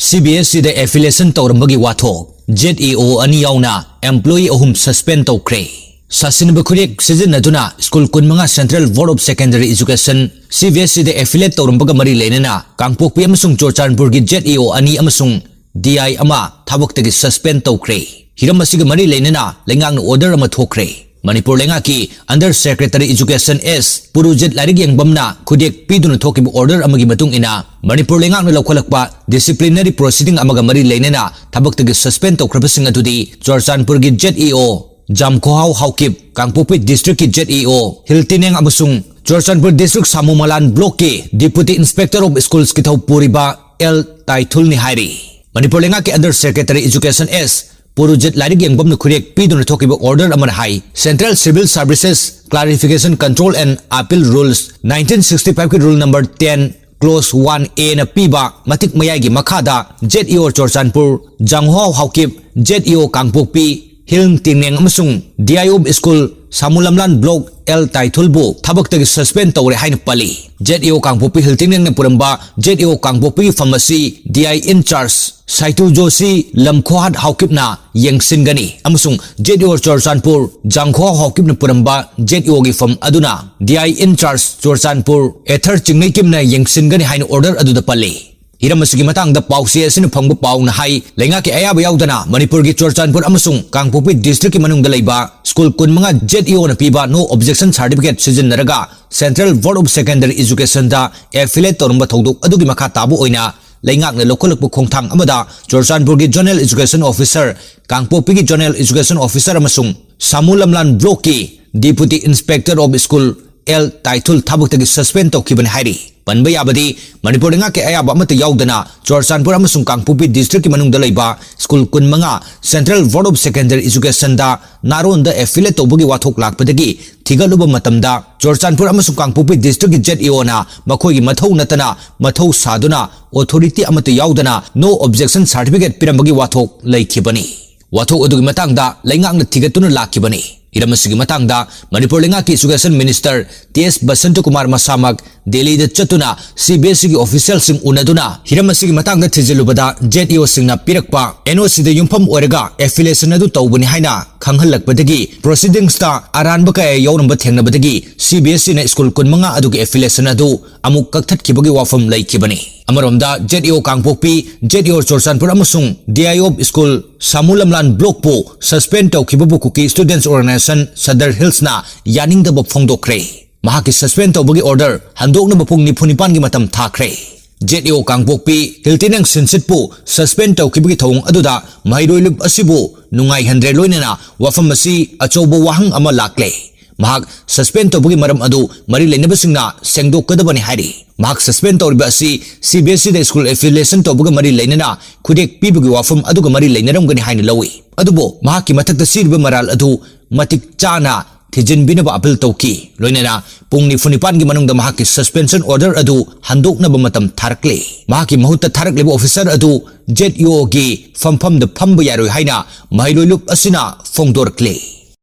CBSE da affiliation tourambagi wathok ZEO ani yauna employee ahum suspend toukhre sasin bakhurek season aduna school kunmanga Central Board of Secondary Education CBSE da affiliate tourambaga mari lenena kangpokpi amasung Churchandpur gi ZEO ani amasung DI ama thaboktagi suspend toukhre hiram asiga mari lenena lengang order ama thokre Manipur lenga ki Under Secretary Education S Purujit Larig Yangbamna Kudek Pidun Thoki order amagi matung ina Manipur lenga no lokalakpa disciplinary proceeding amaga mari lenena thabak tagi suspend tokrapasing atudi Churchandpur gi ZEO Jamkohau Haukip Kangpopi District ki ZEO Hiltineng amasung Churchandpur District Samumalan Block ki Deputy Inspector of Schools ki Puriba L Taithul ni hairi Manipur lenga ki Under Secretary Education S Purujit Larig Yangbam no Kurek Pidun Thoki order amar hai Central Civil Services Clarification Control and Appeal Rules 1965 ki rule number 10 clause 1A na piba matik mayagi makada ZEO Churchandpur Jangho Haukip ZEO Kangpokpi Hilm Tineng amasung DIO School Samulamlan Block L Taithulbu thabak tagi suspend tawre haina pali ZEO Kangpokpi Hiltineng na puramba ZEO Kangpokpi Pharmacy DI in charge Saitu Joshi Lamkhohat Haukipna Yengsingani amasung ZEO Churchandpur Jangkho Haukipna puramba ZEO gi fam aduna DI in charge Churchandpur Ether Chingnai kimna Yengsingani haina order aduda pali Hiramasugi matang da pausi asin phangbu pau na hai lenga ki ayaba yaudana Manipur gi Churchandpur amasung Kangpokpi district ki manung da leiba school kunmanga ZEO na piba no objection certificate season naraga Central Board of Secondary Education da affiliate torumba thoduk adugi makha tabu oina Lengak na lokalak khongthang amada Churchandpur gi General Education Officer Kangpokpi gi General Education Officer amasung Samulamlan Block ki Deputy Inspector of School L Taithul thabuk tagi suspend tokhiban hairi panba yabadi Manipur nga ke ayaba amata yaudana Churchandpur amasung Kangpokpi district ki manung da leiba school kunmanga Central Board of Secondary Education da naron da affiliate tobugi wathok lakpadagi thigaluba matamda Churchandpur amasung Kangpokpi district ki ZEO na makhoi gi mathau natana mathau saduna authority amata yaudana no objection certificate pirambagi wathok leikhibani wathok adugi matangda lengak na thigatuna lakhibani Hiramasugi matangda Manipur lenga ki Education Minister TS Basantu Kumar Masamak Delhi da chatuna CBSE ki official sing unaduna Hiramasugi matangda thijilubada ZEO singna pirakpa NOC da yumpham oiraga affiliation adu tawbani haina khanghalakpadagi proceedings ta aranba ka yawnamba thengnabadagi CBSE na school kunmanga adugi affiliation adu amuk kakthatkibagi wafam laikibani Amaromda ZEO Kangpokpi ZEO Churchandpur amasung DIO School Samulamlan Block po suspend tawkhibabu kuki students organization Sadar Hills na yaning da bopfongdokre mahaki suspend tawbagi order handokna bapung nipunipan gi matam thakre ZEO Kangpokpi Hiltinang Sinsitpu suspend tawkibagi thawung aduda mahiroilub asibu nungai handre loinena wafam asi achobo wahang ama lakle mahak suspend tawbagi maram adu mari leinabasingna sengdokadabani hari mahak suspend tawriba asi CBSE da school affiliation tawbaga mari leinana khudek pibagi wafam aduga mari leinaramgani haina lawi adubo mahaki mathakta sirba maral adu matik chana thijin binaba appeal tawki loinana pungni funipan gi manungda mahaki suspension order adu handoknaba matam tharakle mahaki mahutta tharakleba officer adu ZEO gi famfam da phamba yaroi haina mahiloilup asina fongdorkle